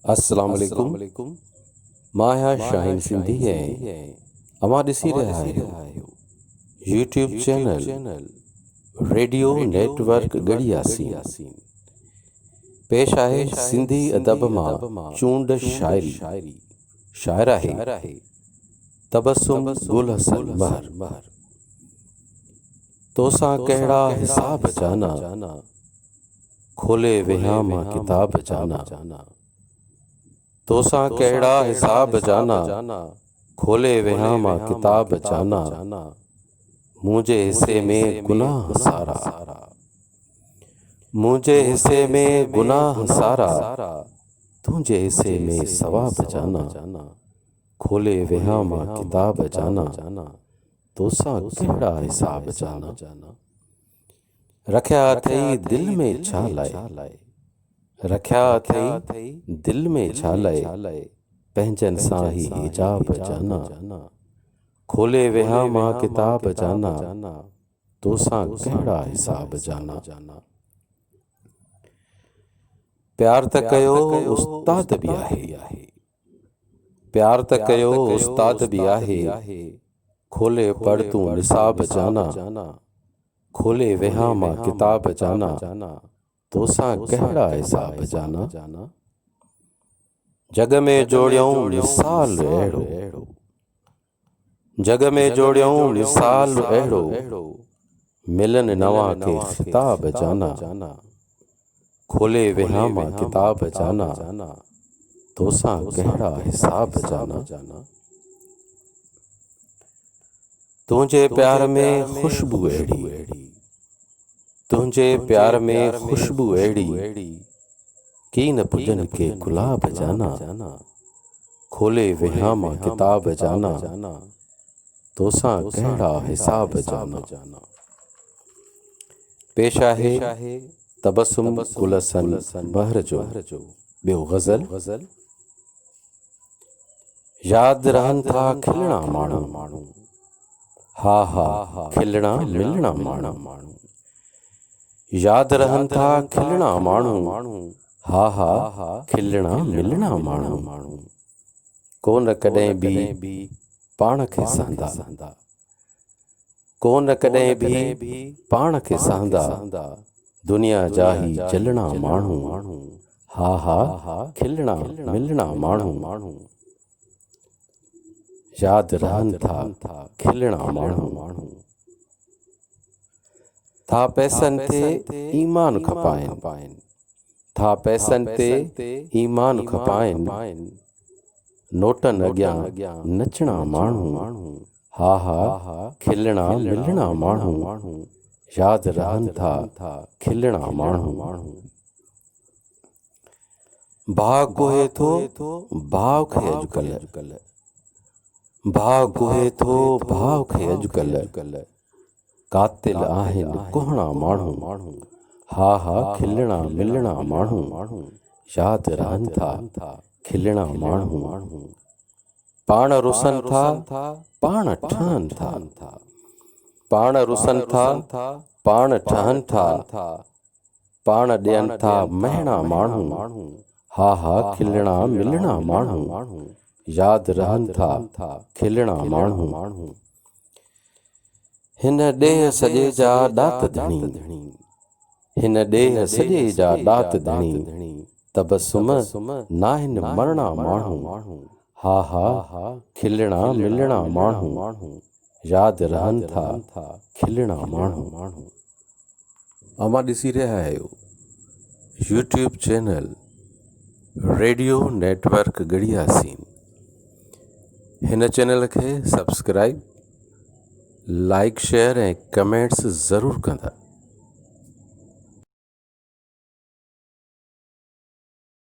अस्सलाम वालेकुम। मां शाहीन सिंधी है। अमा ॾिसी रहिया आहियो यूट्यूब चैनल रेडियो नेटवर्क गड़ियासीन। पेश आहे सिंधी अदब मां चूंड शायरी। शायर आहे तबस्सुम गुल हसन महर। तोसां कहिड़ा हिसाब जाना, खोले वेहां मां किताब जाना। तोसां कहिड़ा हिसाब जाना, खोले वेहां मां किताब जाना। मुंहिंजे हिस्से में गुनाह सारा, मुंहिंजे हिस्से में गुनाह सारा। तुंहिंजे हिस्से में सवाब जाना, खोले वेहां मां किताब जाना। तोसां कहिड़ा हिसाब जाना। रखिया अथई दिल में छा लाइ, रखिया अथई दिल में छा लाइ। पंहिंजनि सां ही हिजाब जाना, खोले वेहां मां किताब जाना। तोसां कहिड़ा हिसाब जाना। प्यार त कयो उस्ताद बि आहे, प्यार त कयो उस्ताद बि आहे। खोले पढ़ तूं निसाब जाना, खोले वेहां मां किताब जाना। तोसां कहिड़ा हिसाब जाना। जग में जोड़ियऊं मिसाल अहिड़ो, जग में जोड़ियऊं मिसाल अहिड़ो। मिलन नवां के खिताब जाना, खोले वेहां मां किताब जाना। तोसां कहिड़ा हिसाब जाना। तुंहिंजे प्यार में खुशबू अहिड़ी, तुंहिंजे प्यार में खुशबू अहिड़ी। की न पुजन के गुलाब जाना, खोले वेहां मां किताब जाना। तोसां कहिड़ा हिसाब जाना। पेश आहे तबस्सुम गुल हसन महर जो ॿियो ग़ज़ल। यादि रहनि था खिलणा माण्हू, हा हा खिलणा मिलणा माण्हू। यादि रहनि था खिलणा माण्हू, हा हा खिलणा मिलणा माण्हू। कोन कॾहिं बि पाण खे सहंदा, कोन कॾहिं बि पाण खे सहंदा। दुनिया जा ही जलणा माण्हू, हा हा खिलणा मिलणा माण्हू। यादि रहनि था खिलणा माण्हू। था पैसनि ते ईमान खपाइनि, था पैसनि ते ईमान खपाइनि। नोटनि अॻियां नचणा माण्हू, हा हा खिलणा मिलणा माण्हू। यादि रहनि था खिलणा माण्हू। भाउ कोहे थो भाउ खे अॼुकल्ह, भाउ कोहे थो भाउ खे अॼुकल्ह। कातिल आहिनि कोहणा माण्हू, हा हा खिलणा मिलणा माण्हू। यादि रहनि था खिलणा माण्हू। पाण रुसनि था पाण ठहनि था, पाण रुसनि था पाण ठहनि था। पाण ॾियनि था महणा माण्हू, हा हा खिलणा मिलणा माण्हू। यादि रहनि था खिलणा माण्हू। हिन ॾेह सॼे जा ॾात धणी, हिन ॾेह सॼे जा ॾात धणी। तबस्सुम नाहिनि मरणा माण्हू, हा हा खिलणा मिलणा माण्हू। यादि रहनि था खिलणा माण्हू। अमा ॾिसी रहिया आहियो यूट्यूब चैनल रेडियो नेटवर्क गड़ियासीन। हिन चैनल खे सब्सक्राइब, लाइक, शेयर ऐं कमेंट्स ज़रूरु कंदा।